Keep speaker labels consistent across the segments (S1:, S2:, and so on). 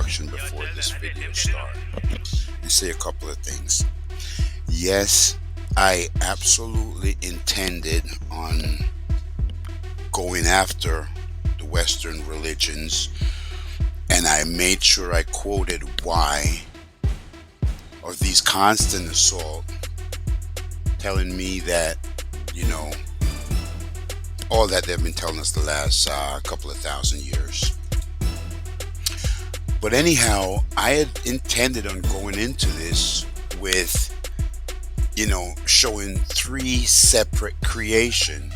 S1: introduction before this video starts and say a couple of things. Yes, I absolutely intended on going after the Western religions, and I made sure I quoted why of these constant assault telling me that, you know, all that they've been telling us the last couple of thousand years. But anyhow, I had intended on going into this with, showing three separate creation,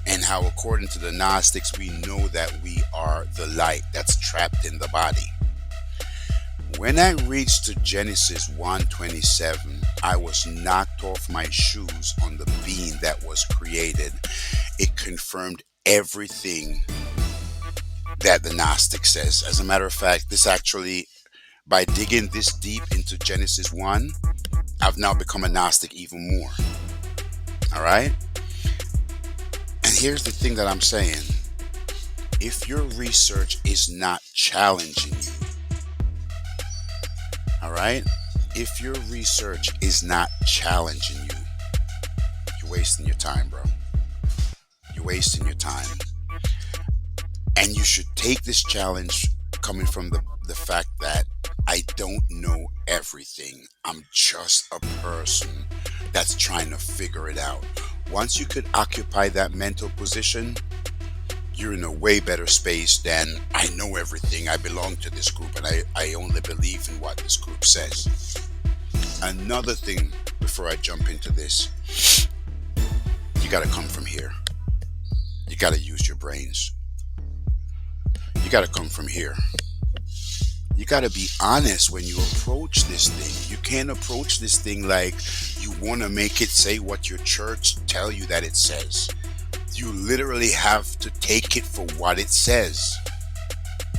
S1: and how according to the Gnostics we know that we are the light that's trapped in the body. When I reached to Genesis 1:27, I was knocked off my shoes on the being that was created. It confirmed everything that the Gnostic says. As a matter of fact, this actually, by digging this deep into Genesis 1, I've now become a Gnostic even more. All right? And here's the thing that I'm saying. If your research is not challenging you, all right? If your research is not challenging you, you're wasting your time, bro. You're wasting your time. And you should take this challenge coming from the fact that I don't know everything. I'm just a person that's trying to figure it out. Once you could occupy that mental position, you're in a way better space than I know everything. I belong to this group and I only believe in what this group says. Another thing before I jump into this, you got to come from here. You got to use your brains. You got to come from here. You got to be honest when you approach this thing. You can't approach this thing like you want to make it say what your church tell you that it says. You literally have to take it for what it says.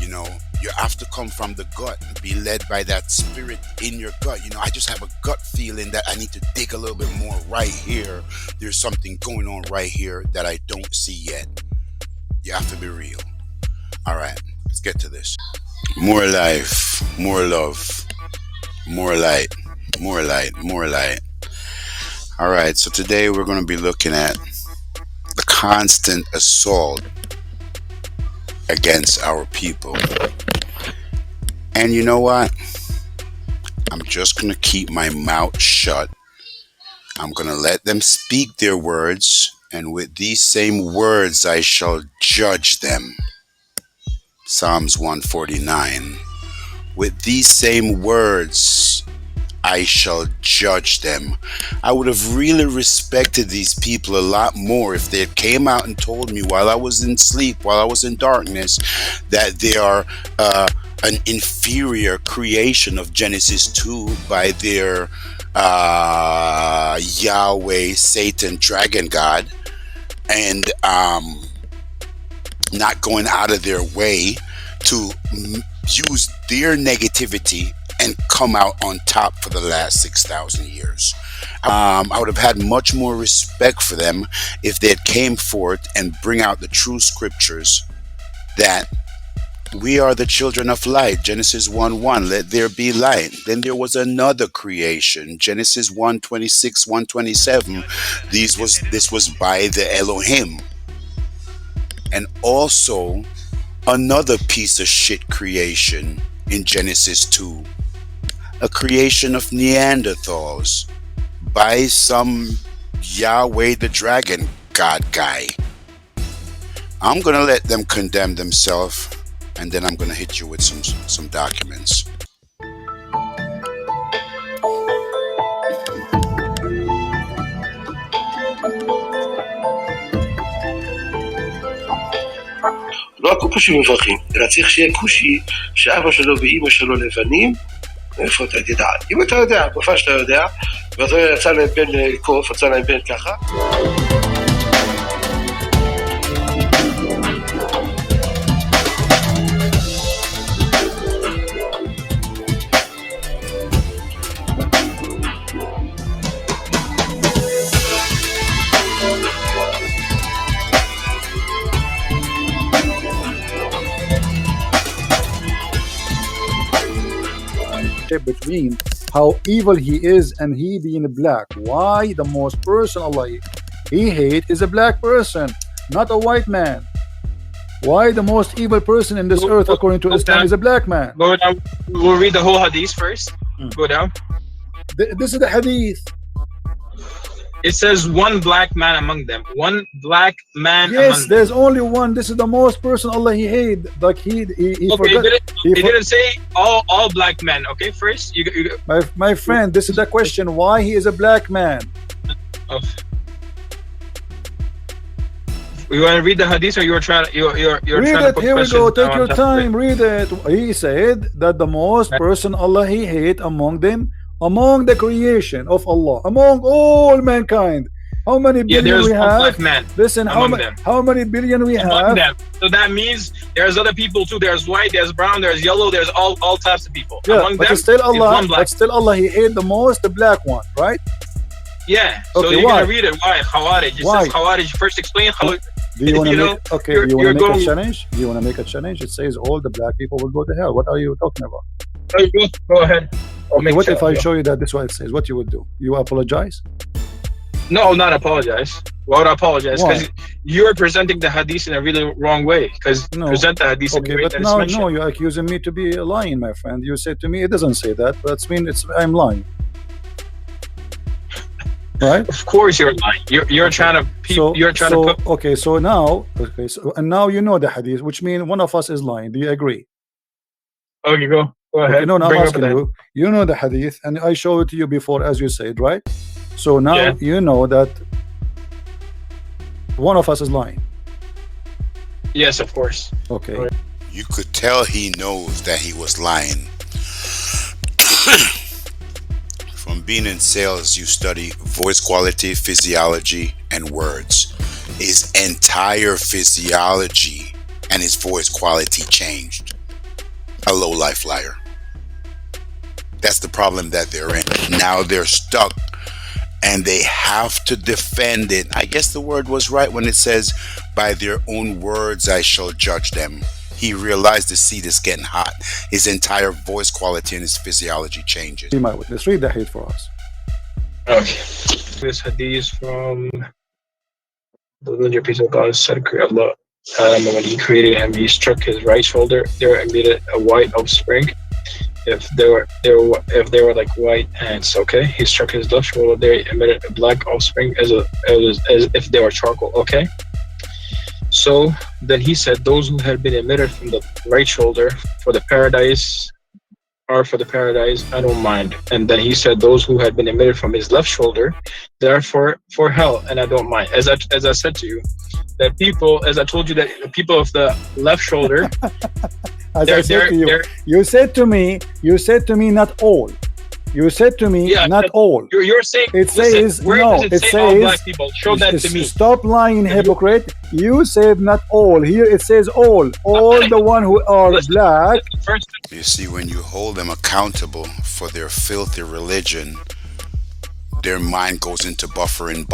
S1: You have to come from the gut and be led by that spirit in your gut. I just have a gut feeling that I need to dig a little bit more right here. There's something going on right here that I don't see yet. You have to be real. All right, let's get to this. More life, more love, more light, more light, more light. All right, so today we're going to be looking at the constant assault against our people. And you know what? I'm just going to keep my mouth shut. I'm going to let them speak their words, and with these same words I shall judge them. Psalms 149. With these same words I shall judge them. I would have really respected these people a lot more if they had came out and told me while I was in sleep, while I was in darkness, that they are an inferior creation of Genesis 2 by their Yahweh, Satan, dragon god, and not going out of their way to use their negativity and come out on top for the last 6,000 years. I would have had much more respect for them if they had came forth and bring out the true scriptures that we are the children of light. Genesis 1:1, let there be light. Then there was another creation, Genesis 1:26, 1:27. This was by the Elohim. And also another piece of shit creation in Genesis 2, a creation of Neanderthals by some Yahweh the dragon god guy. I'm going to let them condemn themselves, and then I'm going to hit you with some documents.
S2: לא הכושי מברכים, אלא צריך שיהיה כושי שאבא שלו ואימא שלו לבנים. איפה אתה תדע? אם אתה יודע, בפעם שאתה יודע, ואתה יצא להם בן קוף, יצא להם בן ככה.
S3: relationship between how evil he is and he being black. Why the most person Allah he hate is a black person, not a white man. Why the most evil person in this earth, according to Islam, is a black man?
S4: Go down. We'll read the whole hadith first. Go down.
S3: This is the hadith.
S4: It says one black man among them. One black man
S3: Yes,
S4: among
S3: there's
S4: them.
S3: only one. This is the most person Allah he hate. Like he
S4: Okay,
S3: forgot.
S4: it didn't say all black men. Okay, first you
S3: My friend, this is the question. Why he is a black man?
S4: oh. You want to read the hadith, or you're trying? You're
S3: Read
S4: trying to
S3: it.
S4: put
S3: Here we
S4: questions
S3: go. Take
S4: on
S3: your
S4: top of it.
S3: time. Read it. He said that the most person Allah he hate among them, among the creation of Allah, among all mankind. How many
S4: Yeah,
S3: billion
S4: there's
S3: we
S4: one
S3: have?
S4: black man
S3: Listen,
S4: among them.
S3: how many billion we
S4: Among
S3: have?
S4: them. So that means there's other people too. There's white, there's brown, there's yellow, there's all types of people.
S3: Yeah,
S4: Among
S3: but
S4: them,
S3: still
S4: is
S3: Allah,
S4: one black.
S3: but still Allah he hate the most the black one, right?
S4: Yeah. So
S3: Okay,
S4: you're
S3: why?
S4: gonna read it. Why? Khawarij. It
S3: Why?
S4: says Khawarij. First explain how.
S3: Do you want to
S4: You know,
S3: make okay?
S4: you're-
S3: Do you want to
S4: you're
S3: make a
S4: going-
S3: challenge? Do you want to make a challenge? It says all the black people will go to hell. What are you talking about?
S4: Go ahead. I'll
S3: Okay,
S4: make
S3: what
S4: sure.
S3: if I show you that this is what it says? What you would do? You apologize?
S4: No, not apologize. Why would I apologize?
S3: Why?
S4: Because you're presenting the hadith in a really wrong way. Because
S3: No.
S4: present the hadith in the
S3: Okay,
S4: way
S3: but
S4: that it's
S3: now
S4: mentioned.
S3: no, you're accusing me to be lying, my friend. You said to me it doesn't say that. That's mean it's I'm lying, right?
S4: Of course you're lying. You're trying to you're trying to put
S3: okay. So now and now you know the hadith, which means one of us is lying. Do you agree?
S4: okay, go ahead.
S3: Okay, no, I'm
S4: Bring up
S3: asking
S4: the-
S3: you. You know the hadith, and I showed it to you before, as you said, right? So now
S4: Yeah.
S3: you know that one of us is lying.
S4: Yes, of course.
S3: Okay.
S4: Right.
S1: You could tell he knows that he was lying. From being in sales, you study voice quality, physiology, and words. His entire physiology and his voice quality changed. A low-life liar. That's the problem that they're in. Now they're stuck and they have to defend it. I guess the word was right when it says, by their own words I shall judge them. He realized the seat is getting hot. His entire voice quality and his physiology changes.
S3: Be my witness. Read the hadith for us.
S4: Okay. This hadith from the religious peace of God said, Allah, when He created him, He struck his right shoulder. There emitted a white offspring. If they were like white ants, okay. He struck his left shoulder. There emitted a black offspring as if they were charcoal, okay. So then he said, those who had been emitted from the right shoulder for the paradise are for the paradise, I don't mind. And then he said, those who had been emitted from his left shoulder, therefore for hell, and I don't mind. As I said to you, that people, as I told you, that the people of the left shoulder,
S3: As I said to you, you said to me, not all. You said to me,
S4: Yeah,
S3: not all.
S4: you're saying,
S3: It
S4: listen,
S3: says
S4: where
S3: no.
S4: does it
S3: It
S4: say all
S3: says
S4: black people? Show that to me.
S3: Stop lying, hypocrite. You said not all. Here it says all. All the one who are
S4: Listen,
S3: black.
S4: First,
S1: You see, when you hold them accountable for their filthy religion, their mind goes into buffering.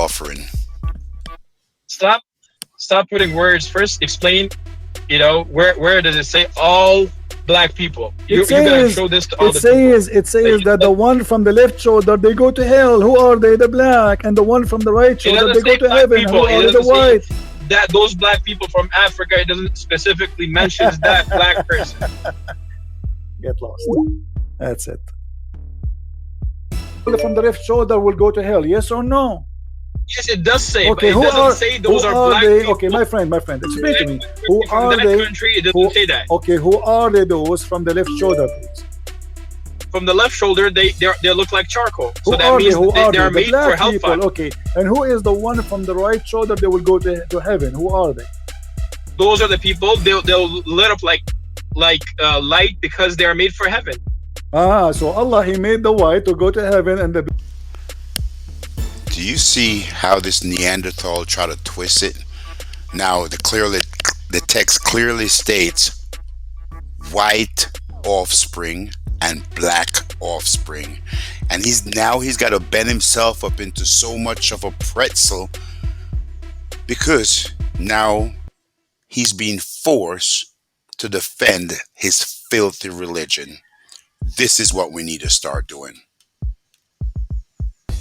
S4: stop putting words. First, explain. Where does it say all black people? You gotta show this to all the people.
S3: It says that the one from the left shoulder they go to hell. Who are they? The black, and the one from the right
S4: It
S3: shoulder
S4: doesn't
S3: they
S4: say
S3: go to
S4: black
S3: heaven.
S4: people.
S3: Who
S4: It
S3: are the
S4: doesn't say
S3: white?
S4: that those black people from Africa. It doesn't specifically mention that black person.
S3: Get lost. That's it. From the left shoulder will go to hell. Yes or no?
S4: Yes, it does say,
S3: Okay,
S4: but it
S3: who
S4: doesn't
S3: are
S4: say those
S3: who
S4: are black
S3: they?
S4: people.
S3: Okay, my friend, explain to me. Who
S4: From
S3: are
S4: that
S3: they?
S4: country, it doesn't say that.
S3: Okay, who are they? Those from the left shoulder, please.
S4: From the left shoulder, they look like charcoal.
S3: Who
S4: So that
S3: are they?
S4: means
S3: Who are
S4: they are
S3: they? The
S4: made for
S3: black
S4: hellfire.
S3: people. Okay, and who is the one from the right shoulder? They will go to heaven. Who are they?
S4: Those are the people. They'll lit up like light because they are made for heaven.
S3: So Allah He made the white to go to heaven, and the
S1: Do you see how this Neanderthal tried to twist it? Now, the text clearly states white offspring and black offspring. And he's got to bend himself up into so much of a pretzel because now he's being forced to defend his filthy religion. this is what we need to start doing.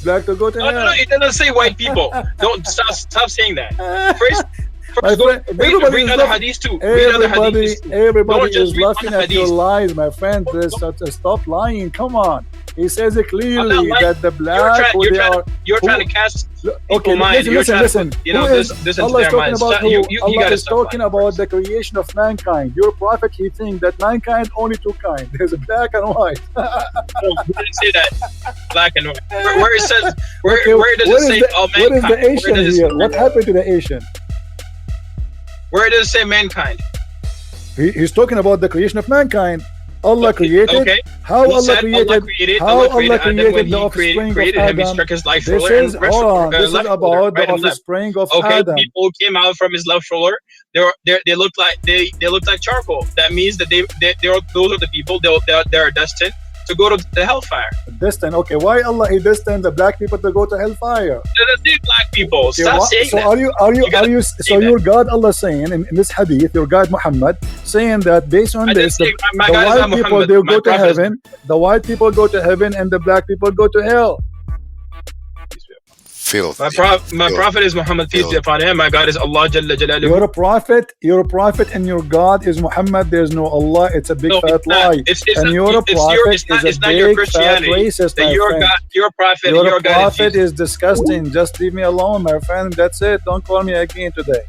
S3: Black to go to
S4: No,
S3: hell.
S4: it doesn't say white people. Don't stop saying that. First,
S3: My
S4: go
S3: friend, everybody
S4: read
S3: is
S4: other
S3: laughing.
S4: hadiths too. Read other hadiths too.
S3: Everybody
S4: Don't just
S3: is
S4: read
S3: laughing
S4: one
S3: at your
S4: hadith.
S3: lies, my friend. Stop lying. Come on. He says it
S4: I'm not
S3: clearly
S4: lying.
S3: that the black who they are.
S4: You're
S3: who-
S4: trying to cast
S3: Okay,
S4: people mind. You're trying to
S3: listen.
S4: put,
S3: Who
S4: this
S3: is
S4: into
S3: Allah is
S4: their
S3: talking
S4: minds.
S3: about? Who?
S4: You
S3: Allah
S4: gotta
S3: is
S4: stop
S3: talking
S4: lying
S3: about
S4: first.
S3: the creation of mankind. Your prophet, he thinks that mankind only two kinds. There's a black and white.
S4: No, we didn't say that. Black and white. Where it says where does
S3: What
S4: it say
S3: is
S4: all
S3: what is
S4: mankind?
S3: the Asian here? What happened to the Asian?
S4: Where does it say mankind?
S3: He's talking about the creation of mankind. Allah created.
S4: Okay.
S3: How
S4: He
S3: Allah
S4: said
S3: created?
S4: Allah created
S3: How Allah
S4: Adam
S3: created
S4: when
S3: the
S4: he
S3: offspring
S4: created
S3: of
S4: him. He
S3: Adam?
S4: struck his left
S3: This
S4: shoulder
S3: is
S4: and left
S3: hold on. This is
S4: left shoulder,
S3: about the
S4: right and left.
S3: offspring of
S4: Okay,
S3: Adam.
S4: people came out from his left shoulder. They looked like they looked like charcoal. That means that those are the people. They're destined to go to the hellfire.
S3: Destined. Okay, why Allah he destined the black people to go to hellfire?
S4: Doesn't say black people.
S3: Okay,
S4: Stop saying
S3: so
S4: that.
S3: are you so your God Allah saying in this hadith, your God Muhammad saying that based on
S4: I didn't
S3: this,
S4: say my
S3: the
S4: God is
S3: white
S4: not
S3: people
S4: Muhammad.
S3: they'll
S4: My
S3: go to
S4: prophet is
S3: heaven, the white people go to heaven, and the black people go to hell.
S1: Filth.
S4: My prophet is Muhammad, peace be upon him. My God is Allah Jalla Jalaluhu.
S3: You're a prophet, and your God is Muhammad. There's no Allah. It's a big fat lie. And you're a prophet is a big fat racist, my friend.
S4: Your prophet,
S3: Your
S4: God
S3: prophet is disgusting. Just leave me alone, my friend. That's it. Don't call me again today.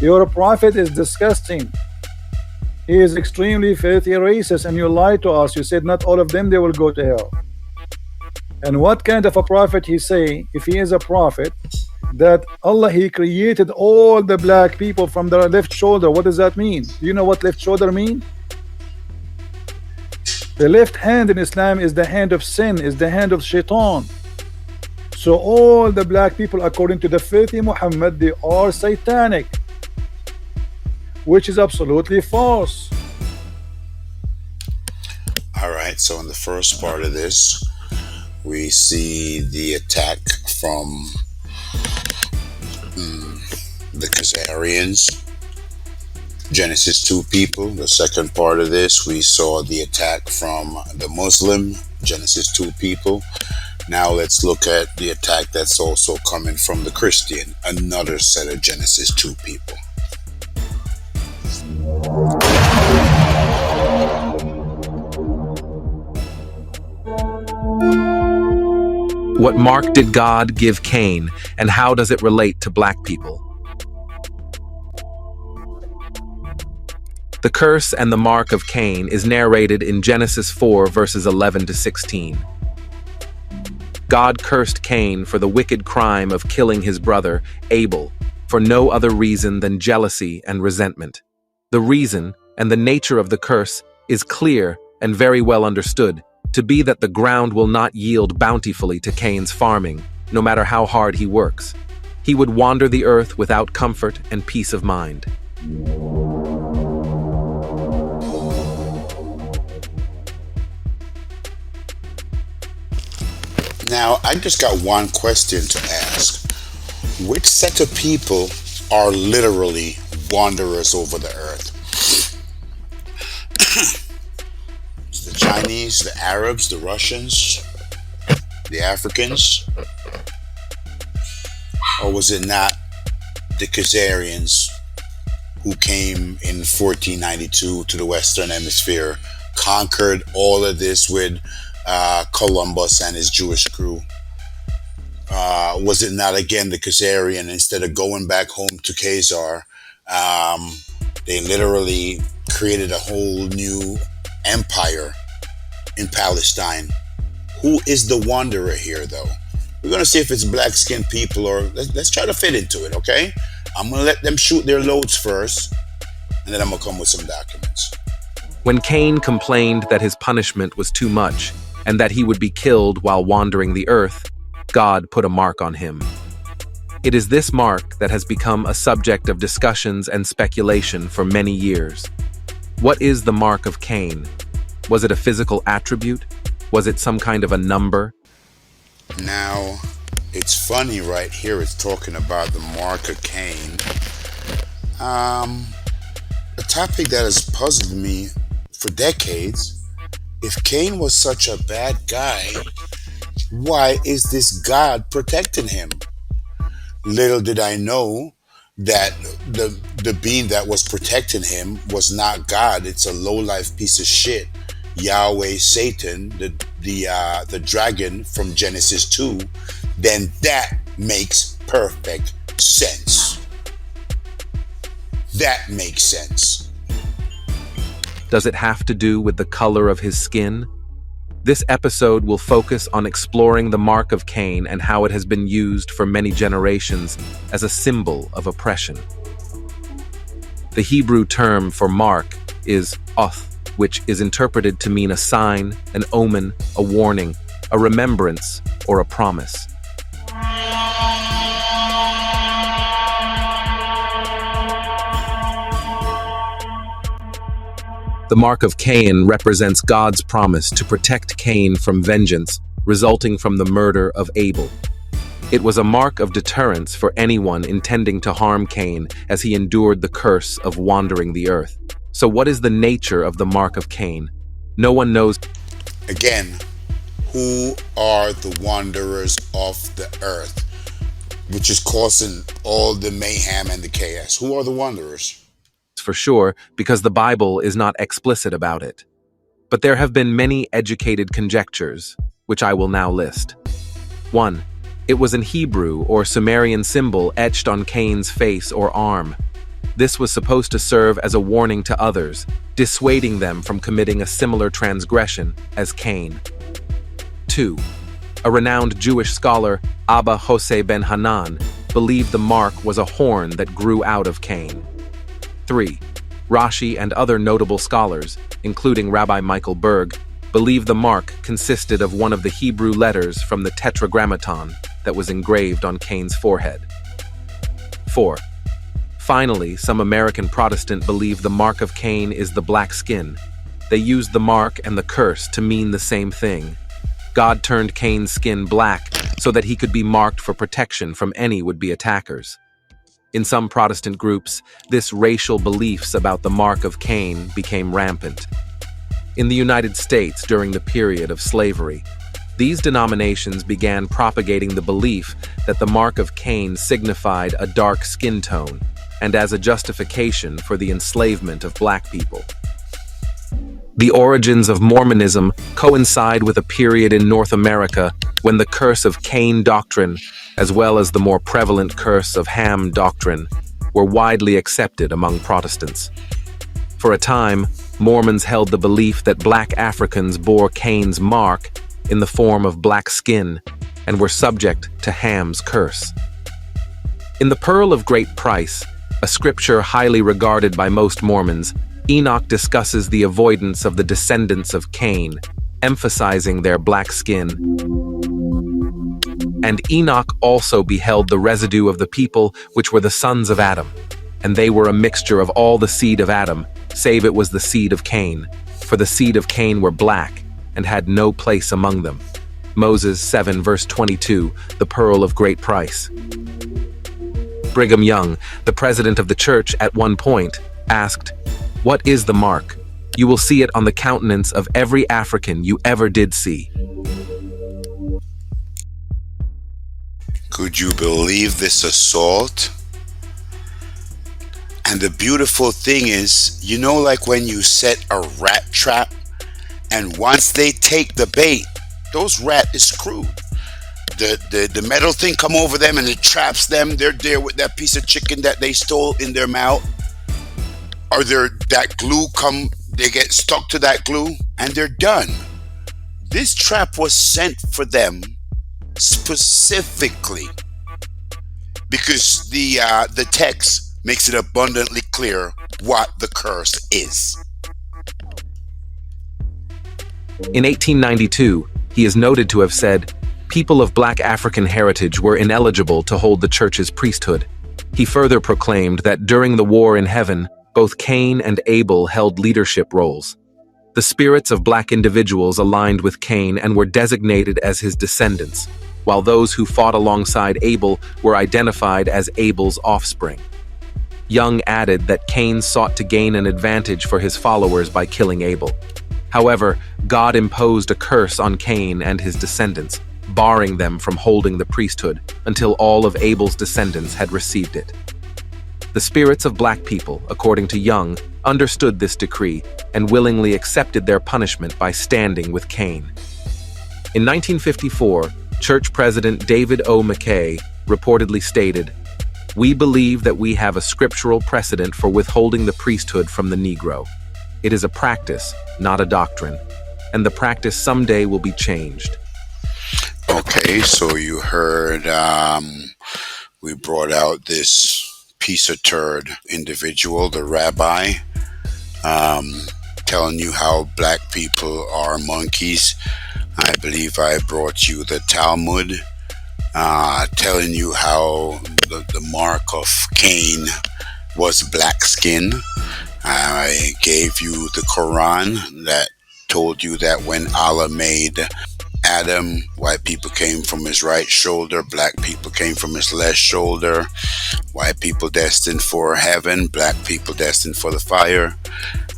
S3: Your prophet is disgusting. He is extremely filthy racist, and you lied to us. You said not all of them they will go to hell. And what kind of a prophet he say, if he is a prophet, that Allah he created all the black people from their left shoulder? What does that mean? Do you know what left shoulder mean? The left hand in Islam is the hand of sin, is the hand of shaitan. So all the black people, according to the filthy Muhammad, they are satanic, which is absolutely false.
S1: All right, so in the first part of this, we see the attack from the Khazarians, Genesis 2 people. The second part of this, we saw the attack from the Muslim, Genesis 2 people. Now let's look at the attack that's also coming from the Christian, another set of Genesis 2 people.
S5: What mark did God give Cain, and how does it relate to black people? The curse and the mark of Cain is narrated in Genesis 4 verses 11 to 16. God cursed Cain for the wicked crime of killing his brother, Abel, for no other reason than jealousy and resentment. The reason and the nature of the curse is clear and very well understood, to be that the ground will not yield bountifully to Cain's farming, no matter how hard he works. He would wander the earth without comfort and peace of mind.
S1: Now, I just got one question to ask. Which set of people are literally wanderers over the earth? The Chinese, the Arabs, the Russians, the Africans? Or was it not the Khazarians who came in 1492 to the Western Hemisphere, conquered all of this with Columbus and his Jewish crew? Was it not again the Khazarian, instead of going back home to Khazar, they literally created a whole new empire in Palestine? Who is the wanderer here, though? We're going to see if it's black-skinned people, or let's try to fit into it, okay? I'm going to let them shoot their loads first, and then I'm going to come with some documents.
S5: When Cain complained that his punishment was too much and that he would be killed while wandering the earth, God put a mark on him. It is this mark that has become a subject of discussions and speculation for many years. What is the mark of Cain? Was it a physical attribute? Was it some kind of a number?
S1: Now, it's funny right here, it's talking about the mark of Cain. A topic that has puzzled me for decades If Cain was such a bad guy, why is this God protecting him? Little did I know that the being that was protecting him was not God. It's a low life piece of shit. Yahweh, Satan, the dragon from Genesis 2. Then that makes perfect sense. That makes sense.
S5: Does it have to do with the color of his skin? This episode will focus on exploring the mark of Cain and how it has been used for many generations as a symbol of oppression. The Hebrew term for mark is oth, which is interpreted to mean a sign, an omen, a warning, a remembrance, or a promise. The mark of Cain represents God's promise to protect Cain from vengeance resulting from the murder of Abel. It was a mark of deterrence for anyone intending to harm Cain as he endured the curse of wandering the earth. So what is the nature of the mark of Cain? No one knows.
S1: Again, who are the wanderers of the earth, which is causing all the mayhem and the chaos? Who are the wanderers?
S5: For sure, because the Bible is not explicit about it. But there have been many educated conjectures, which I will now list. 1. It was an Hebrew or Sumerian symbol etched on Cain's face or arm. This was supposed to serve as a warning to others, dissuading them from committing a similar transgression as Cain. 2. A renowned Jewish scholar, Abba Hosei ben Hanan, believed the mark was a horn that grew out of Cain. 3. Rashi and other notable scholars, including Rabbi Michael Berg, believe the mark consisted of one of the Hebrew letters from the Tetragrammaton that was engraved on Cain's forehead. 4. Finally, some American Protestant believe the mark of Cain is the black skin. They used the mark and the curse to mean the same thing. God turned Cain's skin black so that he could be marked for protection from any would-be attackers. In some Protestant groups, this racial beliefs about the mark of Cain became rampant. In the United States during the period of slavery, these denominations began propagating the belief that the mark of Cain signified a dark skin tone and as a justification for the enslavement of black people. The origins of Mormonism coincide with a period in North America when the curse of Cain doctrine, as well as the more prevalent curse of Ham doctrine, were widely accepted among Protestants. For a time, Mormons held the belief that black Africans bore Cain's mark in the form of black skin and were subject to Ham's curse. In the Pearl of Great Price, a scripture highly regarded by most Mormons, Enoch discusses the avoidance of the descendants of Cain, emphasizing their black skin. And Enoch also beheld the residue of the people which were the sons of Adam, and they were a mixture of all the seed of Adam, save it was the seed of Cain, for the seed of Cain were black, and had no place among them. Moses 7 verse 22, the Pearl of Great Price. Brigham Young, the president of the church at one point, asked, "What is the mark? You will see it on the countenance of every African you ever did see."
S1: Could you believe this assault? And the beautiful thing is, you know, like when you set a rat trap, and once they take the bait, those rat is screwed. The metal thing come over them and it traps them. They're there with that piece of chicken that they stole in their mouth. Or that glue come, they get stuck to that glue and they're done. This trap was sent for them specifically because the text makes it abundantly clear what the curse is.
S5: In 1892, he is noted to have said, "People of black African heritage were ineligible to hold the church's priesthood." He further proclaimed that during the war in heaven, both Cain and Abel held leadership roles. The spirits of black individuals aligned with Cain and were designated as his descendants, while those who fought alongside Abel were identified as Abel's offspring. Young added that Cain sought to gain an advantage for his followers by killing Abel. However, God imposed a curse on Cain and his descendants, barring them from holding the priesthood until all of Abel's descendants had received it. The spirits of black people, according to Young, understood this decree and willingly accepted their punishment by standing with Cain. In 1954, church president David O. McKay reportedly stated, "We believe that we have a scriptural precedent for withholding the priesthood from the Negro. It is a practice, not a doctrine, and the practice someday will be changed."
S1: Okay, so you heard we brought out this piece of turd individual, the rabbi, telling you how black people are monkeys. I believe I brought you the Talmud, telling you how the mark of Cain was black skin. I gave you the Quran that told you that when Allah made Adam, white people came from his right shoulder, black people came from his left shoulder. White people destined for heaven, black people destined for the fire.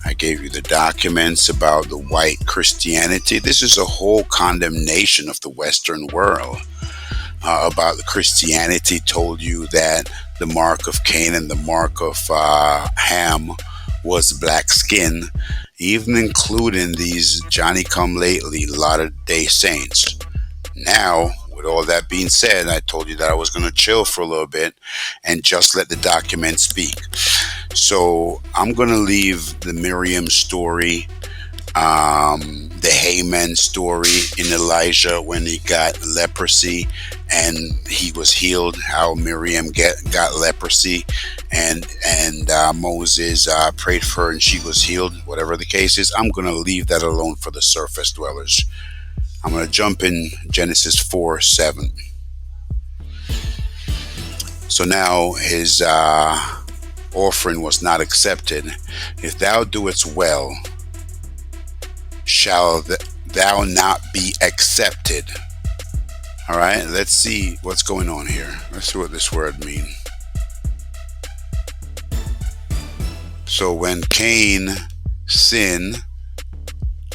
S1: I gave you the documents about the white Christianity. This is a whole condemnation of the Western world. About the Christianity, told you that the mark of Cain and the mark of Ham was black skin, even including these Johnny-come-lately Latter-day Saints. Now, with all that being said, I told you that I was going to chill for a little bit and just let the document speak. So I'm going to leave the Miriam story, the Haman story in Elijah when he got leprosy and he was healed, how Miriam got leprosy and Moses prayed for her and she was healed. Whatever the case is, I'm going to leave that alone for the surface dwellers. I'm going to jump in Genesis 4:7. So now his offering was not accepted. If thou doest well, shall thou not be accepted. All right, let's see what's going on here. Let's see what this word means. So when Cain sinned,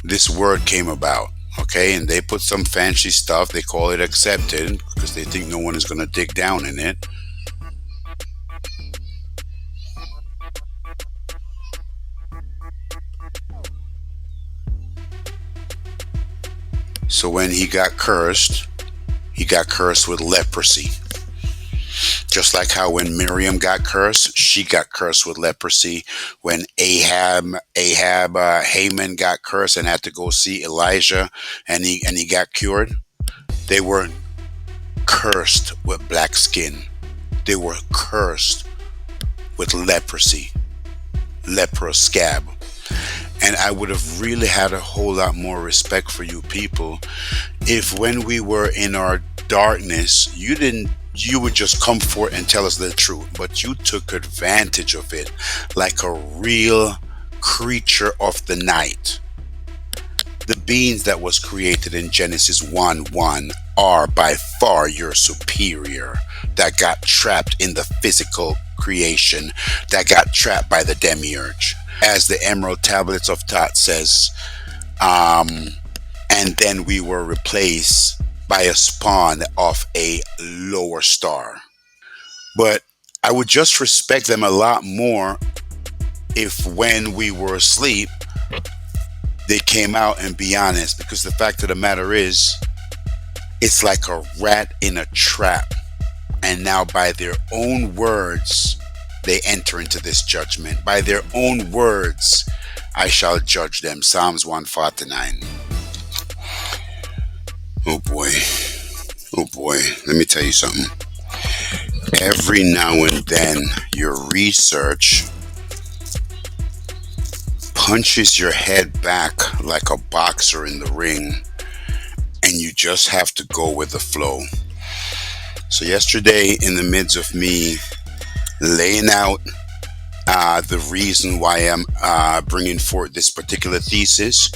S1: this word came about. Okay, and they put some fancy stuff. They call it accepted because they think no one is going to dig down in it. So when he got cursed with leprosy. Just like how when Miriam got cursed, she got cursed with leprosy. When Haman got cursed and had to go see Elijah and he got cured, they weren't cursed with black skin. They were cursed with leprosy, leprous scab. And I would have really had a whole lot more respect for you people if when we were in our darkness, you would just come forth and tell us the truth, but you took advantage of it like a real creature of the night. The beings that was created in Genesis 1:1 are by far your superior that got trapped in the physical creation, that got trapped by the demiurge. As the Emerald Tablets of Thoth says, and then we were replaced by a spawn of a lower star. But I would just respect them a lot more if when we were asleep, they came out and be honest, because the fact of the matter is, it's like a rat in a trap. And now by their own words, they enter into this judgment. By their own words, I shall judge them. Psalms 149. Oh boy. Oh boy. Let me tell you something. Every now and then, your research punches your head back like a boxer in the ring, and you just have to go with the flow. So yesterday, in the midst of me laying out the reason why I'm bringing forth this particular thesis,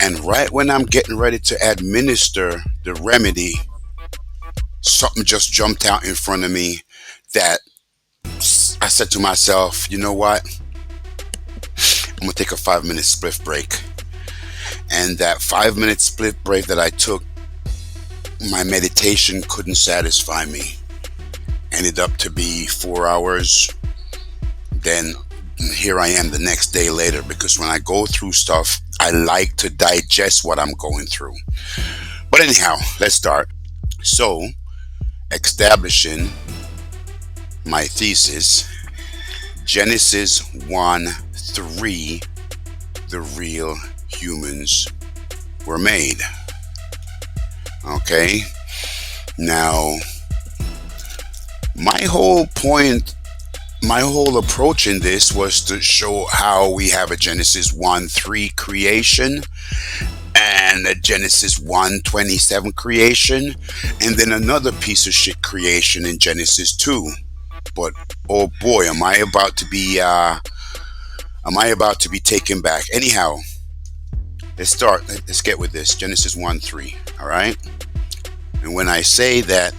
S1: and right when I'm getting ready to administer the remedy, something just jumped out in front of me that I said to myself, you know what? I'm going to take a 5-minute spliff break. And that 5-minute split break that I took, my meditation couldn't satisfy me. Ended up to be 4 hours. Then here I am the next day later, because when I go through stuff, I like to digest what I'm going through. But anyhow, let's start. So, establishing my thesis, Genesis 1:3, the real humans were made. Okay, now my whole point, my whole approach in this was to show how we have a Genesis 1:3 creation and a Genesis 1:27 creation, and then another piece of shit creation in Genesis 2. But oh boy, am I about to be taken back. Anyhow, let's start. Let's get with this. Genesis 1:3. All right. And when I say that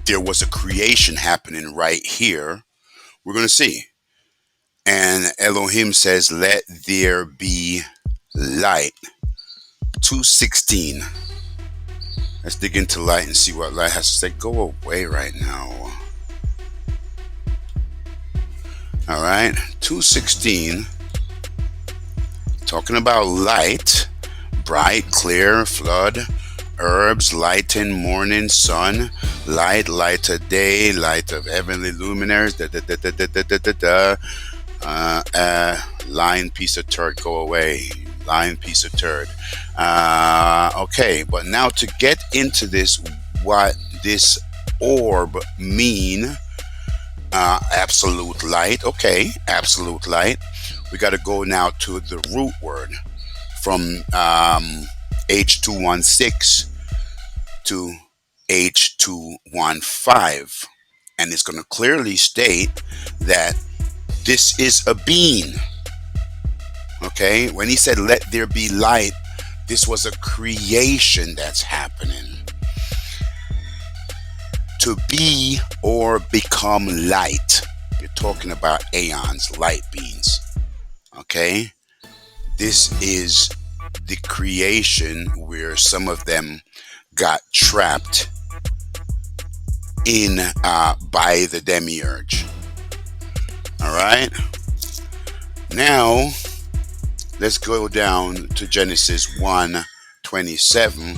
S1: there was a creation happening right here, we're going to see. And Elohim says, "Let there be light." 2:16. Let's dig into light and see what light has to say. Go away right now. All right. 2:16. Talking about light. Bright, clear, flood, herbs, lighten, morning, sun, light, light of day, light of heavenly luminaries, line, piece of turd, go away. Line, piece of turd. Okay, but now to get into this, what this orb mean, absolute light. Okay, absolute light. We got to go now to the root word from H216 to H215, and it's going to clearly state that this is a being. Okay, when he said let there be light, this was a creation that's happening. To be or become light, you're talking about aeons, light beings. Okay, this is the creation where some of them got trapped in by the demiurge. All right, now let's go down to Genesis 1:27,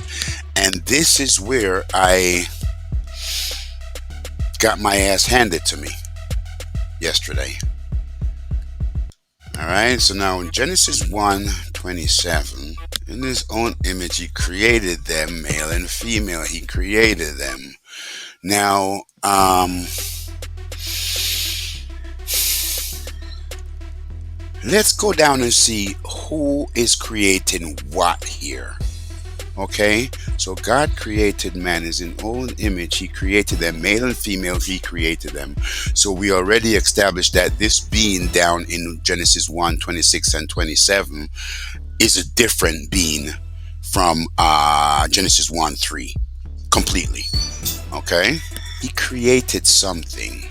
S1: and this is where I got my ass handed to me yesterday. All right, so now in Genesis 1:27, in his own image he created them, male and female, he created them. Now, let's go down and see who is creating what here. Okay, so God created man in his own image. He created them, male and female, he created them. So we already established that this being down in Genesis 1:26 and 27 is a different being from Genesis 1:3 completely. Okay, he created something,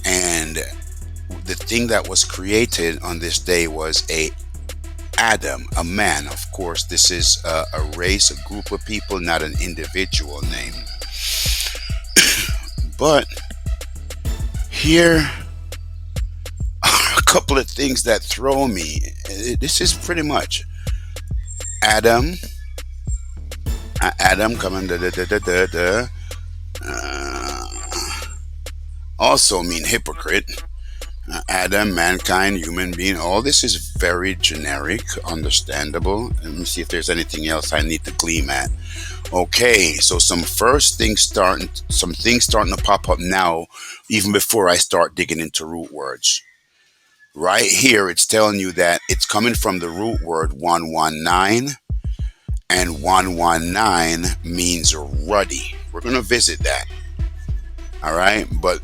S1: and the thing that was created on this day was Adam, a man. Of course, this is a race, a group of people, not an individual name. But here are a couple of things that throw me. This is pretty much Adam coming also mean hypocrite. Adam, mankind, human being, all this is very generic, understandable. Let me see if there's anything else I need to gleam at. Okay, so some things starting to pop up now, even before I start digging into root words. Right here, it's telling you that it's coming from the root word 119, and 119 means ruddy. We're going to visit that. All right, but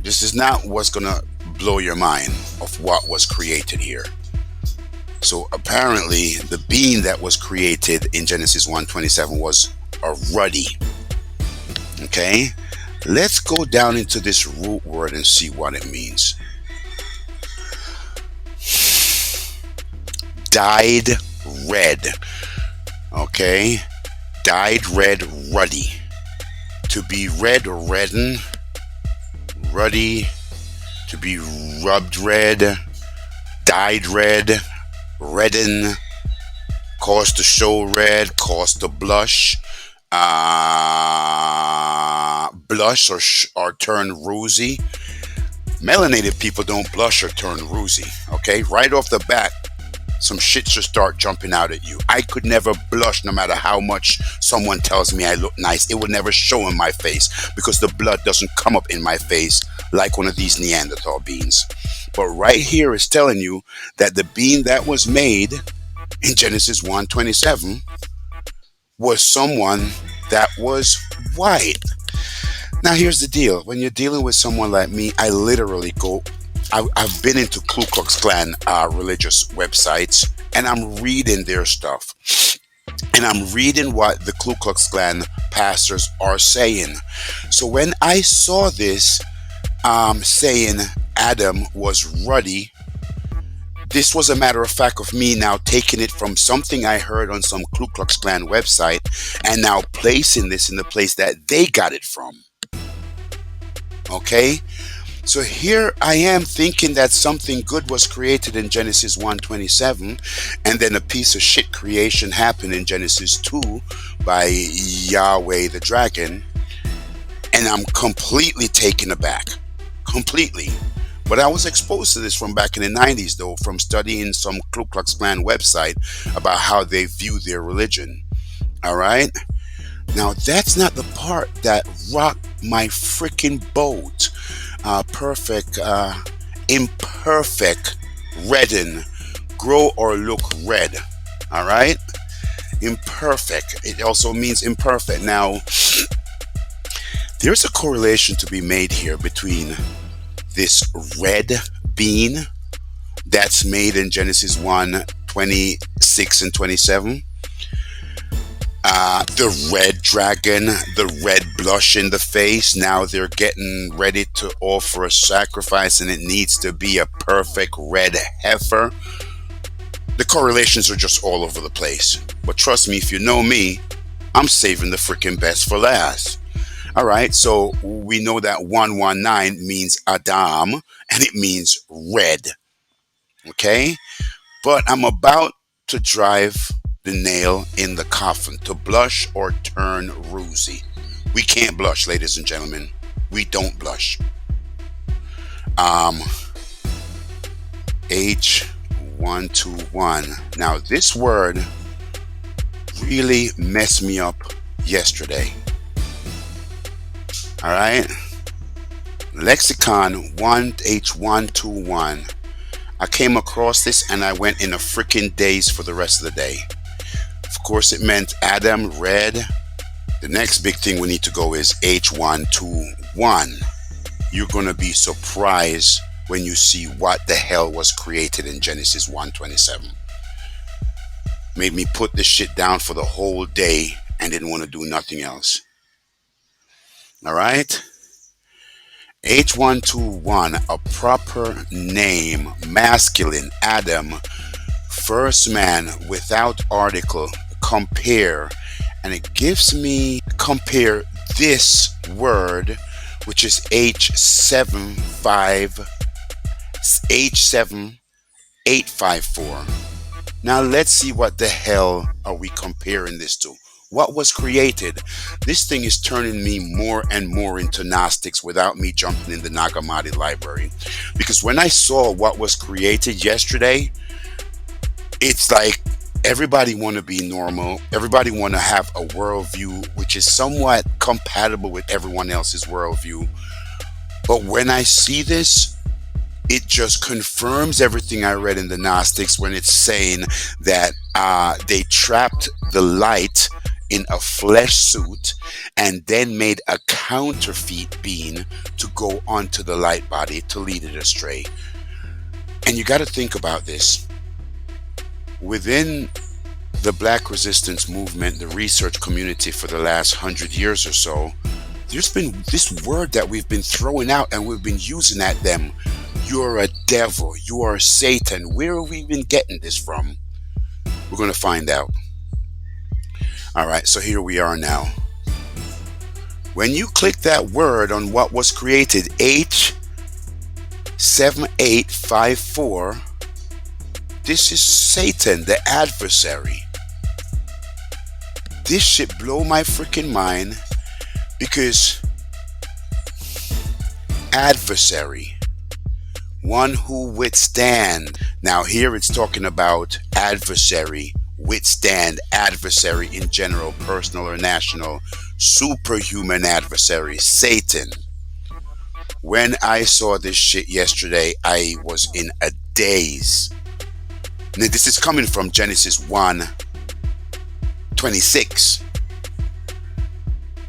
S1: this is not what's going to blow your mind of what was created here. So apparently the being that was created in Genesis 1:27 was a ruddy. Okay, let's go down into this root word and see what it means. dyed red. Okay? Dyed red, ruddy. To be red or redden, ruddy, to be rubbed red, dyed red, redden, cause to show red, cause to blush, blush or turn rosy. Melanated people don't blush or turn rosy, okay? Right off the bat, some shit should start jumping out at you. I could never blush no matter how much someone tells me I look nice. It would never show in my face because the blood doesn't come up in my face like one of these Neanderthal beans. But right here is telling you that the bean that was made in Genesis 1:27 was someone that was white. Now here's the deal. When you're dealing with someone like me, I literally I've been into Ku Klux Klan religious websites, and I'm reading their stuff. And I'm reading what the Ku Klux Klan pastors are saying. So when I saw this saying Adam was ruddy, this was a matter of fact of me now taking it from something I heard on some Ku Klux Klan website and now placing this in the place that they got it from. Okay? So here I am thinking that something good was created in Genesis 1:27, and then a piece of shit creation happened in Genesis 2 by Yahweh the dragon, and I'm completely taken aback. Completely. But I was exposed to this from back in the 90s, though, from studying some Ku Klux Klan website about how they view their religion. All right? Now, that's not the part that rocked my freaking boat. Perfect, imperfect, redden, grow or look red. All right? Imperfect. It also means imperfect. Now, there's a correlation to be made here between this red bean that's made in Genesis 1:26 and 27. The red dragon, the red blush in the face. Now they're getting ready to offer a sacrifice, and it needs to be a perfect red heifer. The correlations are just all over the place. But trust me, if you know me, I'm saving the freaking best for last. All right, so we know that 119 means Adam, and it means red. Okay? But I'm about to drive the nail in the coffin, to blush or turn rosy. We can't blush, ladies and gentlemen. We don't blush. H121. Now, this word really messed me up yesterday. All right? Lexicon 1H121. I came across this and I went in a freaking daze for the rest of the day. Of course, it meant Adam, red. The next big thing we need to go is H121. You're going to be surprised when you see what the hell was created in Genesis 1:27. Made me put this shit down for the whole day and didn't want to do nothing else. All right? H121, a proper name, masculine, Adam, first man, without article, compare, and it gives me compare this word, which is H7854. Now let's see what the hell are we comparing this to. What was created? This thing is turning me more and more into Gnostics without me jumping in the Nag Hammadi library. Because when I saw what was created yesterday, it's like everybody want to be normal. Everybody want to have a worldview which is somewhat compatible with everyone else's worldview. But when I see this, it just confirms everything I read in the Gnostics when it's saying that they trapped the light in a flesh suit and then made a counterfeit being to go onto the light body to lead it astray. And you got to think about this. Within the Black resistance movement, the research community for the last 100 years or so, there's been this word that we've been throwing out and we've been using at them. You're a devil. You are Satan. Where have we been getting this from? We're going to find out. All right, so here we are now. When you click that word on what was created, H7854, this is Satan, the adversary. This shit blow my freaking mind, because adversary, one who withstand. Now here it's talking about adversary, withstand, adversary in general, personal or national, superhuman adversary, Satan. When I saw this shit yesterday, I was in a daze. Now this is coming from Genesis 1:26.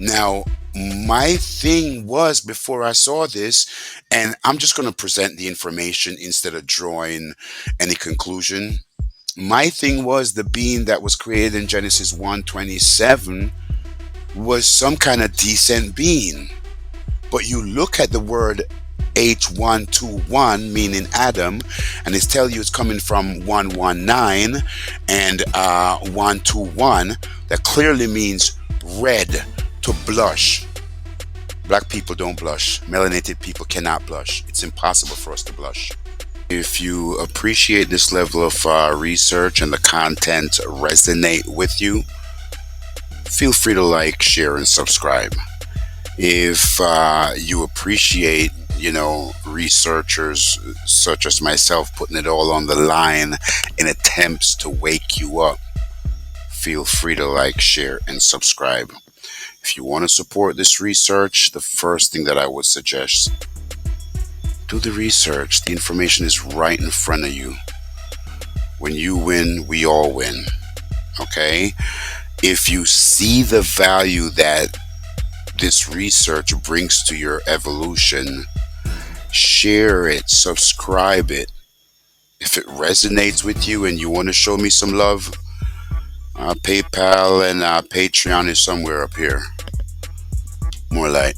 S1: Now, my thing was, before I saw this, and I'm just going to present the information instead of drawing any conclusion. My thing was, the being that was created in Genesis 1:27 was some kind of decent being. But you look at the word H121, meaning Adam, and it's tell you it's coming from 119 and 121. That clearly means red, to blush. Black people don't blush. Melanated people cannot blush. It's impossible for us to blush. If you appreciate this level of research and the content resonate with you, feel free to like, share, and subscribe. If you appreciate, researchers such as myself putting it all on the line in attempts to wake you up, feel free to like, share, and subscribe. If you want to support this research, the first thing that I would suggest, do the research. The information is right in front of you. When you win, we all win. Okay? If you see the value that this research brings to your evolution, share it, subscribe it. If it resonates with you and you want to show me some love, PayPal and Patreon is somewhere up here. More light.